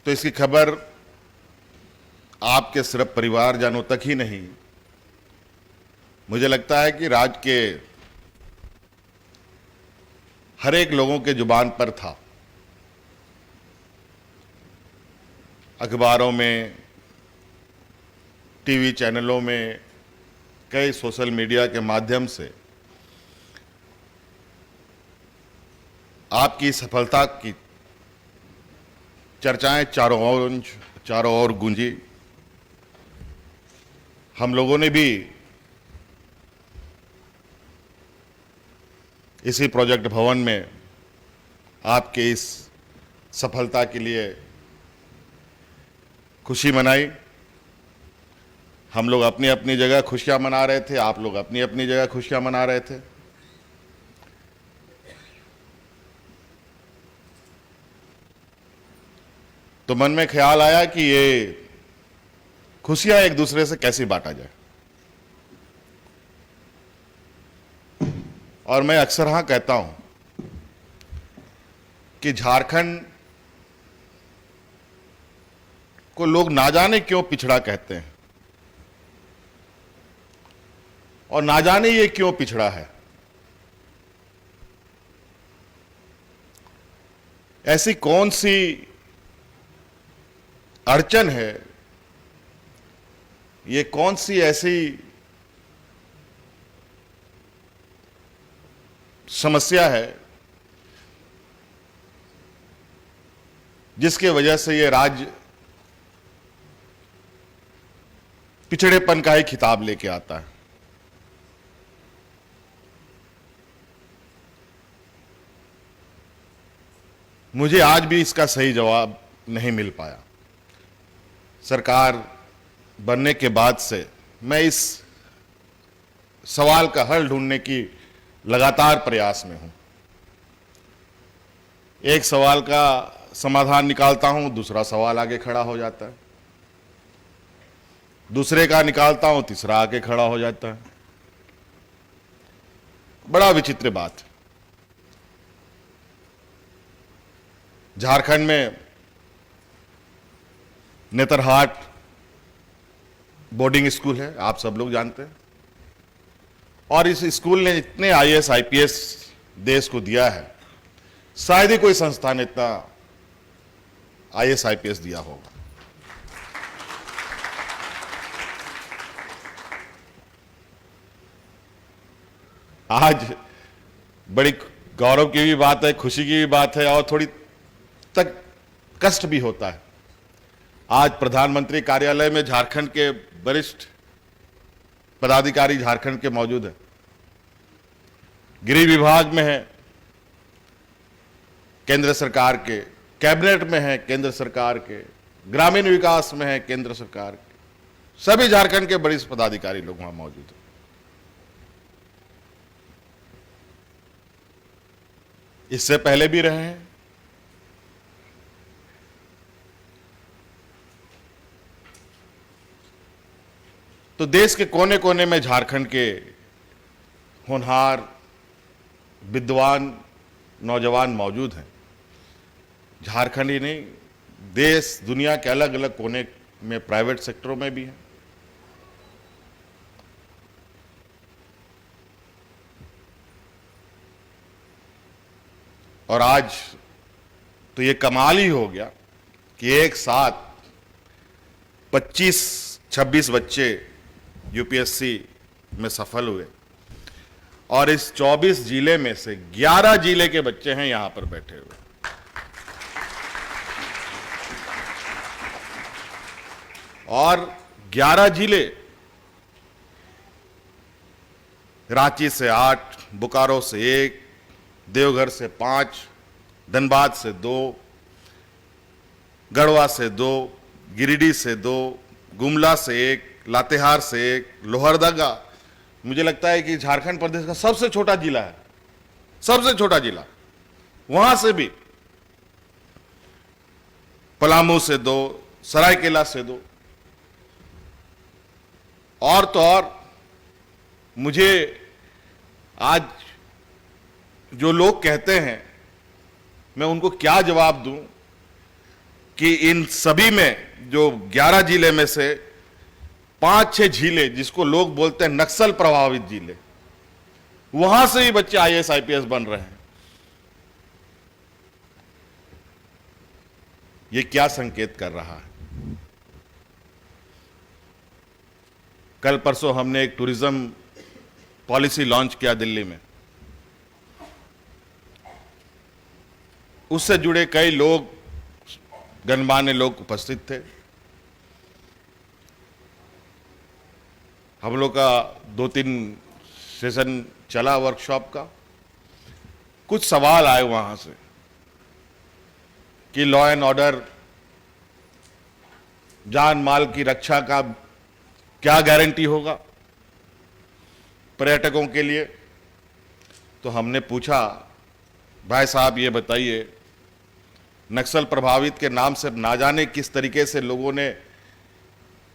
तो इसकी खबर आपके सिर्फ परिवारजनों तक ही नहीं, मुझे लगता है कि राज्य के हर एक लोगों के जुबान पर था। अखबारों में, टीवी चैनलों में, कई सोशल मीडिया के माध्यम से आपकी सफलता की चर्चाएं चारों ओर गूंजी। हम लोगों ने भी इसी प्रोजेक्ट भवन में आपके इस सफलता के लिए खुशी मनाई। हम लोग अपनी अपनी जगह खुशियां मना रहे थे, आप लोग अपनी अपनी जगह खुशियां मना रहे थे। तो मन में ख्याल आया कि ये खुशियां एक दूसरे से कैसे बांटा जाए। और मैं अक्सर हाँ कहता हूं कि झारखंड को लोग ना जाने क्यों पिछड़ा कहते हैं, और ना जाने ये क्यों पिछड़ा है। ऐसी कौन सी अड़चन है, ये कौन सी ऐसी समस्या है जिसके वजह से ये राज्य पिछड़ेपन का ही खिताब लेके आता है। मुझे आज भी इसका सही जवाब नहीं मिल पाया। सरकार बनने के बाद से मैं इस सवाल का हल ढूंढने की लगातार प्रयास में हूं। एक सवाल का समाधान निकालता हूं, दूसरा सवाल आगे खड़ा हो जाता है, दूसरे का निकालता हूं, तीसरा आगे खड़ा हो जाता है। बड़ा विचित्र बात है। झारखंड में नेतरहाट बोर्डिंग स्कूल है, आप सब लोग जानते हैं, और इस स्कूल ने इतने आईएएस आईपीएस देश को दिया है, शायद ही कोई संस्थान इतना आईएएस आईपीएस दिया होगा। आज बड़ी गौरव की भी बात है, खुशी की भी बात है, और थोड़ी तक कष्ट भी होता है। आज प्रधानमंत्री कार्यालय में झारखंड के वरिष्ठ पदाधिकारी झारखंड के मौजूद हैं, गृह विभाग में है केंद्र सरकार के, कैबिनेट में है केंद्र सरकार के, ग्रामीण विकास में है केंद्र सरकार के, सभी झारखंड के वरिष्ठ पदाधिकारी लोग वहां मौजूद हैं। इससे पहले भी रहे हैं। तो देश के कोने कोने में झारखंड के होनहार विद्वान नौजवान मौजूद हैं। झारखंड ही नहीं, देश दुनिया के अलग अलग कोने में प्राइवेट सेक्टरों में भी हैं। और आज तो ये कमाल ही हो गया कि एक साथ 25-26 बच्चे यूपीएससी में सफल हुए, और इस 24 जिले में से 11 जिले के बच्चे हैं यहां पर बैठे हुए। और 11 जिले, रांची से 8, बोकारो से 1, देवघर से 5, धनबाद से 2, गढ़वा से 2, गिरिडीह से 2, गुमला से 1, लातेहार से 1, लोहरदगा, मुझे लगता है कि झारखंड प्रदेश का सबसे छोटा जिला है, सबसे छोटा जिला, वहां से भी पलामू से 2, सरायकेला से 2। और तो और मुझे आज जो लोग कहते हैं, मैं उनको क्या जवाब दूं कि इन सभी में जो 11 जिले में से 5-6 जिले जिसको लोग बोलते हैं नक्सल प्रभावित जिले, वहां से ही बच्चे आईएएस आईपीएस बन रहे हैं। ये क्या संकेत कर रहा है? कल परसों हमने एक टूरिज्म पॉलिसी लॉन्च किया दिल्ली में। उससे जुड़े कई लोग, गणमान्य लोग उपस्थित थे। हम लोग का 2-3 सेशन चला वर्कशॉप का। कुछ सवाल आए वहां से कि लॉ एंड ऑर्डर, जान माल की रक्षा का क्या गारंटी होगा पर्यटकों के लिए। तो हमने पूछा, भाई साहब ये बताइए, नक्सल प्रभावित के नाम से ना जाने किस तरीके से लोगों ने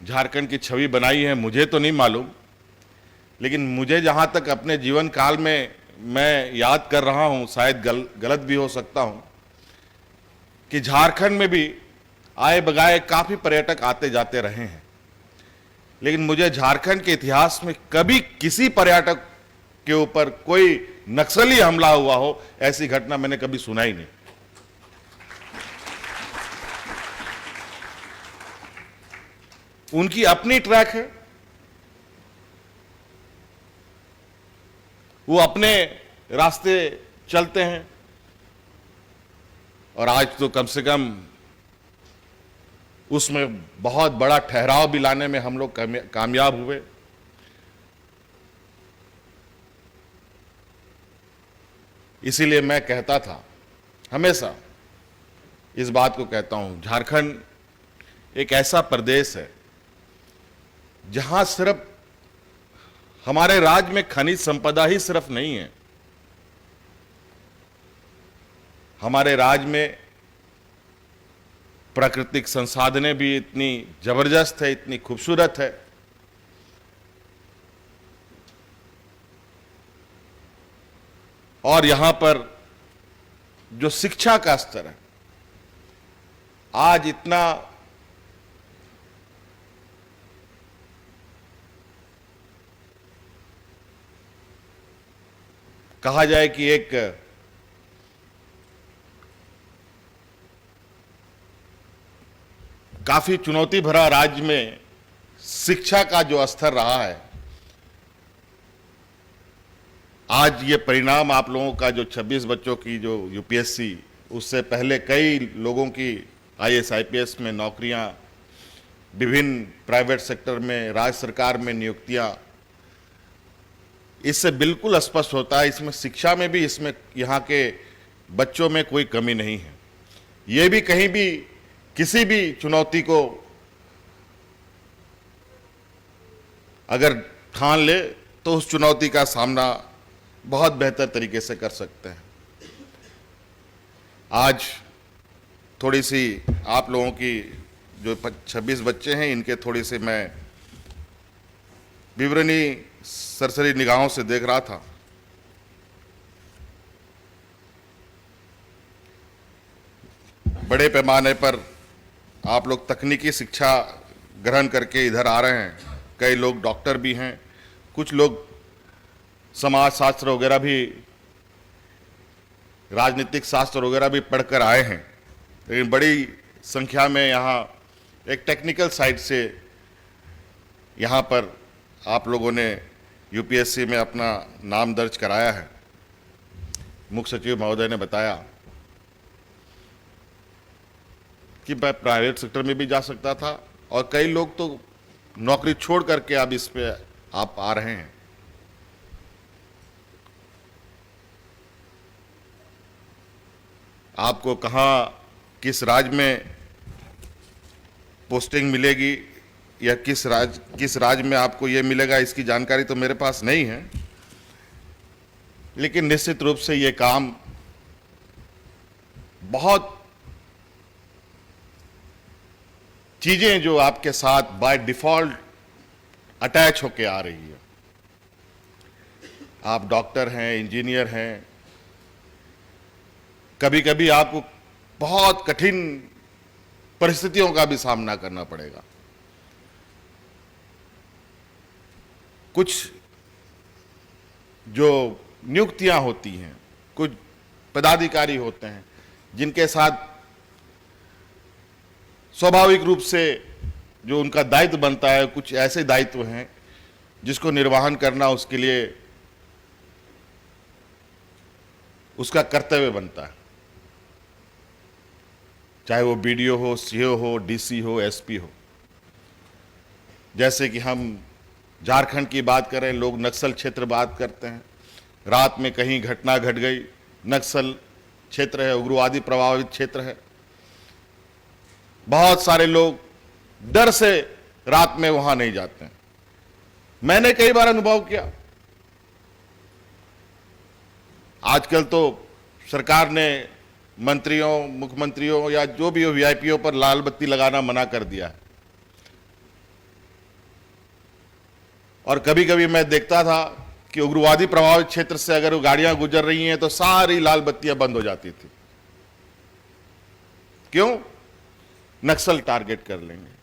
झारखंड की छवि बनाई है, मुझे तो नहीं मालूम, लेकिन मुझे जहां तक अपने जीवन काल में मैं याद कर रहा हूं, शायद गलत भी हो सकता हूं, कि झारखंड में भी आए बगाए काफी पर्यटक आते जाते रहे हैं, लेकिन मुझे झारखंड के इतिहास में कभी किसी पर्यटक के ऊपर कोई नक्सली हमला हुआ हो, ऐसी घटना मैंने कभी सुना ही नहीं। उनकी अपनी ट्रैक है, वो अपने रास्ते चलते हैं, और आज तो कम से कम उसमें बहुत बड़ा ठहराव भी लाने में हम लोग कामयाब हुए। इसीलिए मैं कहता था, हमेशा इस बात को कहता हूं, झारखंड एक ऐसा प्रदेश है जहां सिर्फ हमारे राज्य में खनिज संपदा ही सिर्फ नहीं है, हमारे राज्य में प्राकृतिक संसाधनें भी इतनी जबरदस्त है, इतनी खूबसूरत है। और यहां पर जो शिक्षा का स्तर है, आज इतना कहा जाए कि एक काफी चुनौती भरा राज्य में शिक्षा का जो स्तर रहा है, आज ये परिणाम आप लोगों का जो 26 बच्चों की जो यूपीएससी, उससे पहले कई लोगों की आईएएस आईपीएस में नौकरियां, विभिन्न प्राइवेट सेक्टर में, राज्य सरकार में नियुक्तियां, इससे बिल्कुल स्पष्ट होता है इसमें शिक्षा में भी, इसमें यहाँ के बच्चों में कोई कमी नहीं है। ये भी कहीं भी किसी भी चुनौती को अगर ठान ले तो उस चुनौती का सामना बहुत बेहतर तरीके से कर सकते हैं। आज थोड़ी सी आप लोगों की जो 26 बच्चे हैं, इनके थोड़ी सी मैं विवरणी सरसरी निगाहों से देख रहा था। बड़े पैमाने पर आप लोग तकनीकी शिक्षा ग्रहण करके इधर आ रहे हैं। कई लोग डॉक्टर भी हैं, कुछ लोग समाज शास्त्र वगैरह भी, राजनीतिक शास्त्र वगैरह भी पढ़कर आए हैं, लेकिन बड़ी संख्या में यहाँ एक टेक्निकल साइड से यहाँ पर आप लोगों ने यूपीएससी में अपना नाम दर्ज कराया है। मुख्य सचिव महोदय ने बताया कि मैं प्राइवेट सेक्टर में भी जा सकता था, और कई लोग तो नौकरी छोड़ करके अब इस पे आप आ रहे हैं। आपको कहाँ किस राज्य में पोस्टिंग मिलेगी या किस राज्य में आपको ये मिलेगा, इसकी जानकारी तो मेरे पास नहीं है, लेकिन निश्चित रूप से ये काम बहुत चीजें जो आपके साथ बाय डिफॉल्ट अटैच होके आ रही है। आप डॉक्टर हैं, इंजीनियर हैं, कभी कभी आपको बहुत कठिन परिस्थितियों का भी सामना करना पड़ेगा। कुछ जो नियुक्तियां होती हैं, कुछ पदाधिकारी होते हैं जिनके साथ स्वाभाविक रूप से जो उनका दायित्व बनता है, कुछ ऐसे दायित्व हैं जिसको निर्वहन करना उसके लिए उसका कर्तव्य बनता है, चाहे वो बीडीओ हो, सीओ हो, डीसी हो, एसपी हो। जैसे कि हम झारखंड की बात करें, लोग नक्सल क्षेत्र बात करते हैं, रात में कहीं घटना घट गई, नक्सल क्षेत्र है, उग्रवादी प्रभावित क्षेत्र है, बहुत सारे लोग डर से रात में वहां नहीं जाते हैं। मैंने कई बार अनुभव किया। आजकल तो सरकार ने मंत्रियों, मुख्यमंत्रियों या जो भी हो वीआईपीओ पर लाल बत्ती लगाना मना कर दिया है, और कभी कभी मैं देखता था कि उग्रवादी प्रभावित क्षेत्र से अगर वो गाड़ियां गुजर रही हैं तो सारी लाल बत्तियां बंद हो जाती थी। क्यों? नक्सल टारगेट कर लेंगे।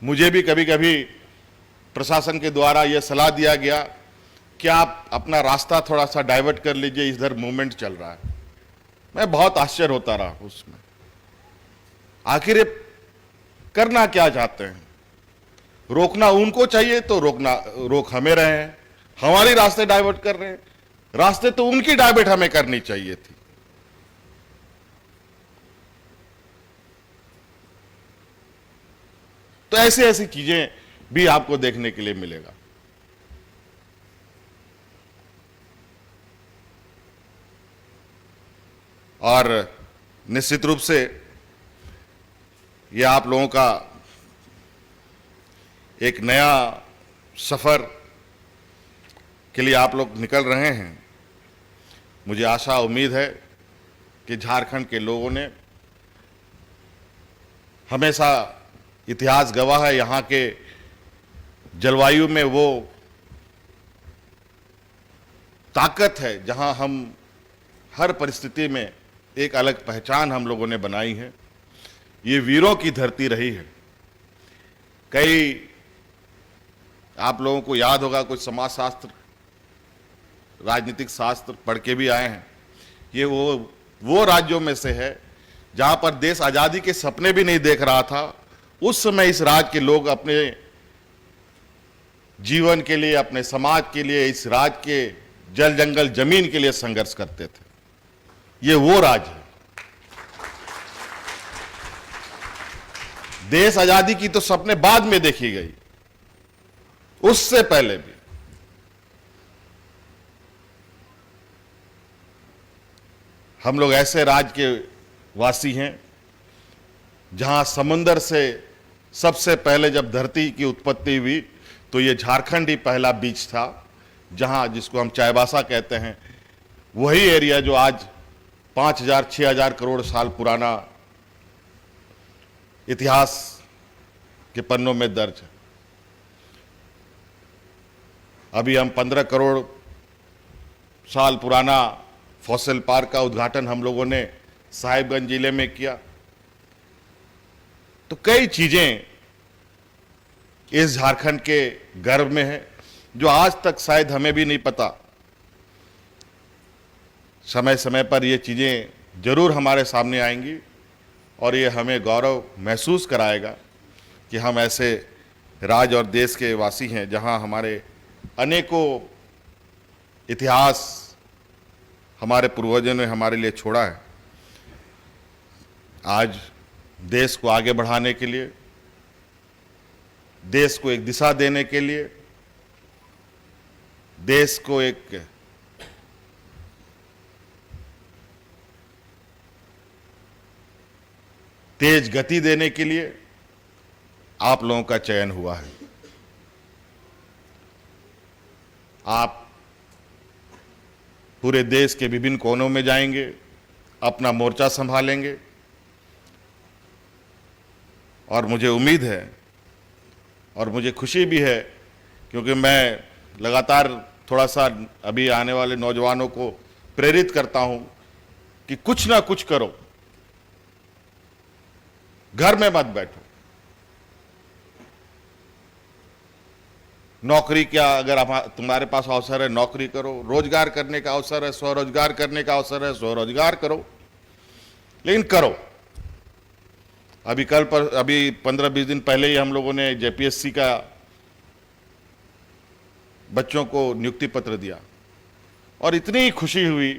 मुझे भी कभी कभी प्रशासन के द्वारा यह सलाह दिया गया कि आप अपना रास्ता थोड़ा सा डाइवर्ट कर लीजिए, इधर मूवमेंट चल रहा है। मैं बहुत आश्चर्य होता रहा उसमें, आखिर करना क्या चाहते हैं? रोकना उनको चाहिए तो रोक हमें रहे हैं, हमारी रास्ते डाइवर्ट कर रहे हैं। रास्ते तो उनकी डाइवर्ट हमें करनी चाहिए थी। तो ऐसी ऐसी चीजें भी आपको देखने के लिए मिलेगा। और निश्चित रूप से यह आप लोगों का एक नया सफर के लिए आप लोग निकल रहे हैं। मुझे आशा उम्मीद है कि झारखंड के लोगों ने हमेशा, इतिहास गवाह है, यहाँ के जलवायु में वो ताकत है जहाँ हम हर परिस्थिति में एक अलग पहचान हम लोगों ने बनाई है। ये वीरों की धरती रही है। कई आप लोगों को याद होगा, कुछ समाजशास्त्र, राजनीतिक शास्त्र पढ़ के भी आए हैं। ये वो राज्यों में से है जहां पर देश आजादी के सपने भी नहीं देख रहा था। उस समय इस राज्य के लोग अपने जीवन के लिए, अपने समाज के लिए, इस राज्य के जल जंगल जमीन के लिए संघर्ष करते थे। ये वो राज्य है। देश आजादी की तो सपने बाद में देखी गई, उससे पहले भी हम लोग ऐसे राज्य के वासी हैं जहां समुंदर से सबसे पहले जब धरती की उत्पत्ति हुई तो ये झारखंड ही पहला बीच था, जहां, जिसको हम चाईबासा कहते हैं, वही एरिया जो आज 5,000-6,000 करोड़ साल पुराना इतिहास के पन्नों में दर्ज है। अभी हम 15 करोड़ साल पुराना फॉसिल पार्क का उद्घाटन हम लोगों ने साहिबगंज जिले में किया। तो कई चीजें इस झारखंड के गर्व में है जो आज तक शायद हमें भी नहीं पता। समय समय पर ये चीजें जरूर हमारे सामने आएंगी और ये हमें गौरव महसूस कराएगा कि हम ऐसे राज्य और देश के वासी हैं जहां हमारे अनेकों इतिहास हमारे पूर्वजों ने हमारे लिए छोड़ा है। आज देश को आगे बढ़ाने के लिए, देश को एक दिशा देने के लिए, देश को एक तेज गति देने के लिए आप लोगों का चयन हुआ है। आप पूरे देश के विभिन्न कोनों में जाएंगे, अपना मोर्चा संभालेंगे और मुझे उम्मीद है और मुझे खुशी भी है, क्योंकि मैं लगातार थोड़ा सा अभी आने वाले नौजवानों को प्रेरित करता हूं कि कुछ ना कुछ करो, घर में मत बैठो। नौकरी क्या, अगर तुम्हारे पास अवसर है नौकरी करो, रोजगार करने का अवसर है, स्वरोजगार करने का अवसर है, स्वरोजगार करो, लेकिन करो। अभी 15-20 दिन पहले ही हम लोगों ने जेपीएससी का बच्चों को नियुक्ति पत्र दिया और इतनी खुशी हुई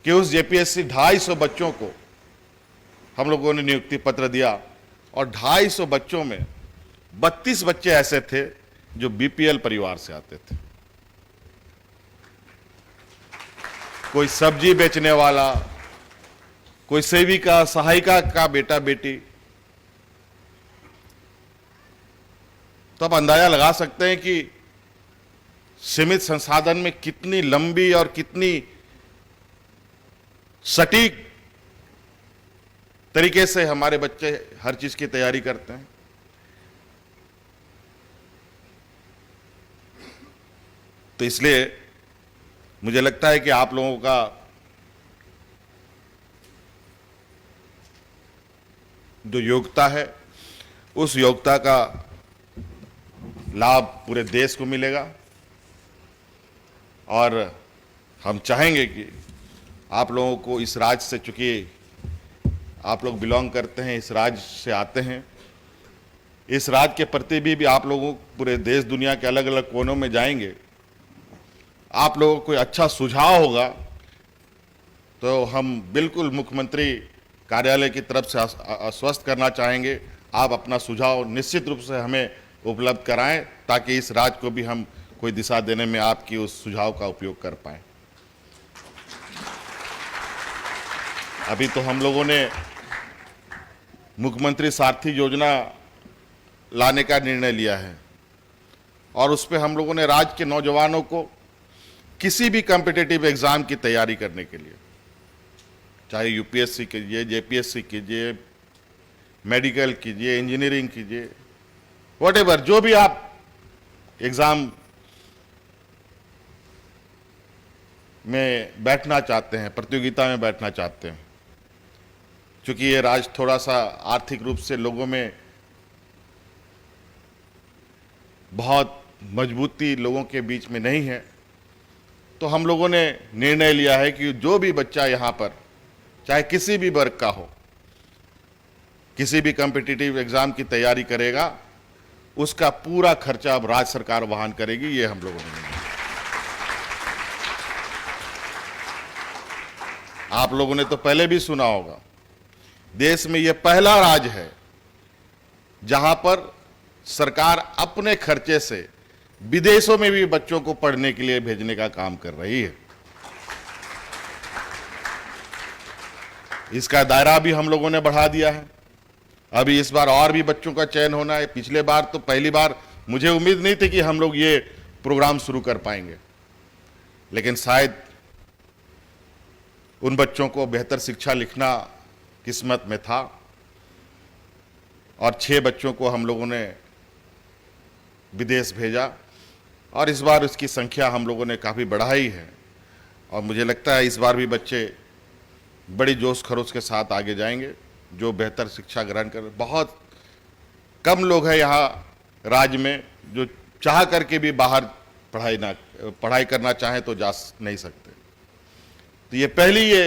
कि उस जेपीएससी 250 बच्चों को हम लोगों ने नियुक्ति पत्र दिया और 250 बच्चों में 32 बच्चे ऐसे थे जो बीपीएल परिवार से आते थे। कोई सब्जी बेचने वाला, कोई सेविका सहायिका का बेटा बेटी। तो आप अंदाजा लगा सकते हैं कि सीमित संसाधन में कितनी लंबी और कितनी सटीक तरीके से हमारे बच्चे हर चीज की तैयारी करते हैं। तो इसलिए मुझे लगता है कि आप लोगों का जो योग्यता है, उस योग्यता का लाभ पूरे देश को मिलेगा और हम चाहेंगे कि आप लोगों को इस राज्य से, चूंकि आप लोग बिलोंग करते हैं, इस राज्य से आते हैं, इस राज्य के प्रति भी आप लोगों पूरे देश दुनिया के अलग अलग कोनों में जाएंगे, आप लोगों को कोई अच्छा सुझाव होगा तो हम बिल्कुल मुख्यमंत्री कार्यालय की तरफ से आश्वस्त करना चाहेंगे। आप अपना सुझाव निश्चित रूप से हमें उपलब्ध कराएं ताकि इस राज्य को भी हम कोई दिशा देने में आपकी उस सुझाव का उपयोग कर पाएं। अभी तो हम लोगों ने मुख्यमंत्री सारथी योजना लाने का निर्णय लिया है और उस पर हम लोगों ने राज्य के नौजवानों को किसी भी कॉम्पिटिटिव एग्जाम की तैयारी करने के लिए, चाहे यूपीएससी कीजिए, जेपीएससी कीजिए, मेडिकल कीजिए, इंजीनियरिंग कीजिए, व्हाटएवर, जो भी आप एग्जाम में बैठना चाहते हैं, प्रतियोगिता में बैठना चाहते हैं, क्योंकि ये राज्य थोड़ा सा आर्थिक रूप से लोगों में बहुत मजबूती लोगों के बीच में नहीं है, तो हम लोगों ने निर्णय लिया है कि जो भी बच्चा यहाँ पर चाहे किसी भी वर्ग का हो, किसी भी कॉम्पिटिटिव एग्जाम की तैयारी करेगा, उसका पूरा खर्चा अब राज्य सरकार वहन करेगी। ये हम लोगों ने, आप लोगों ने तो पहले भी सुना होगा, देश में यह पहला राज्य है जहां पर सरकार अपने खर्चे से विदेशों में भी बच्चों को पढ़ने के लिए भेजने का काम कर रही है। इसका दायरा भी हम लोगों ने बढ़ा दिया है। अभी इस बार और भी बच्चों का चयन होना है। पिछले बार तो पहली बार मुझे उम्मीद नहीं थी कि हम लोग ये प्रोग्राम शुरू कर पाएंगे, लेकिन शायद उन बच्चों को बेहतर शिक्षा लिखना किस्मत में था और 6 बच्चों को हम लोगों ने विदेश भेजा और इस बार उसकी संख्या हम लोगों ने काफ़ी बढ़ाई है और मुझे लगता है इस बार भी बच्चे बड़ी जोश खरोश के साथ आगे जाएंगे जो बेहतर शिक्षा ग्रहण कर। बहुत कम लोग हैं यहाँ राज्य में जो चाह करके भी बाहर पढ़ाई करना चाहें तो जा नहीं सकते। तो ये पहली ये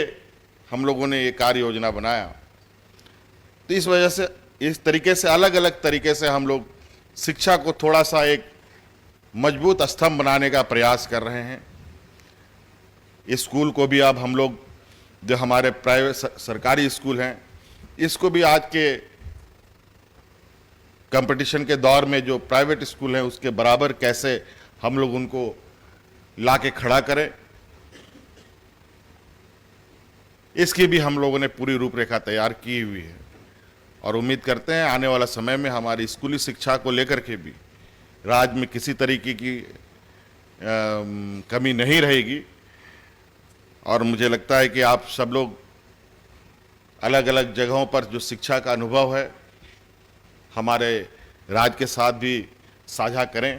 हम लोगों ने ये कार्य योजना बनाया। तो इस वजह से इस तरीके से अलग अलग तरीके से हम लोग शिक्षा को थोड़ा सा एक मजबूत स्तंभ बनाने का प्रयास कर रहे हैं। इस स्कूल को भी अब हम लोग जो हमारे प्राइवेट सरकारी स्कूल हैं, इसको भी आज के कंपटीशन के दौर में जो प्राइवेट स्कूल हैं उसके बराबर कैसे हम लोग उनको लाके खड़ा करें, इसकी भी हम लोगों ने पूरी रूपरेखा तैयार की हुई है और उम्मीद करते हैं आने वाला समय में हमारी स्कूली शिक्षा को लेकर के भी राज्य में किसी तरीके की कमी नहीं रहेगी। और मुझे लगता है कि आप सब लोग अलग अलग जगहों पर जो शिक्षा का अनुभव है हमारे राज्य के साथ भी साझा करें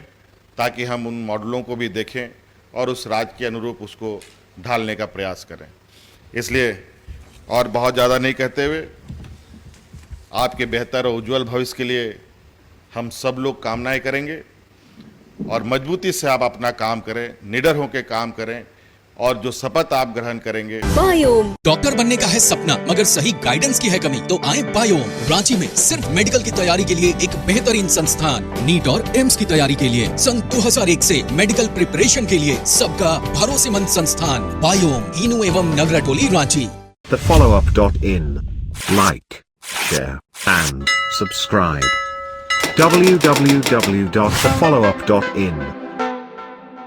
ताकि हम उन मॉडलों को भी देखें और उस राज्य के अनुरूप उसको ढालने का प्रयास करें। इसलिए और बहुत ज़्यादा नहीं कहते हुए आपके बेहतर और उज्जवल भविष्य के लिए हम सब लोग कामनाएं करेंगे और मजबूती से आप अपना काम करें, निडर होकर काम करें और जो शपथ आप ग्रहण करेंगे। बायोम डॉक्टर बनने का है सपना मगर सही गाइडेंस की है कमी, तो आए बायोम। रांची में सिर्फ मेडिकल की तैयारी के लिए एक बेहतरीन संस्थान, नीट और एम्स की तैयारी के लिए सन 2001 से मेडिकल प्रिपरेशन के लिए सबका भरोसेमंद संस्थान बायोम, हीनू एवं नगरा टोली, Ranchi. thefollowup.in. Like, share, and subscribe. www.thefollowup.in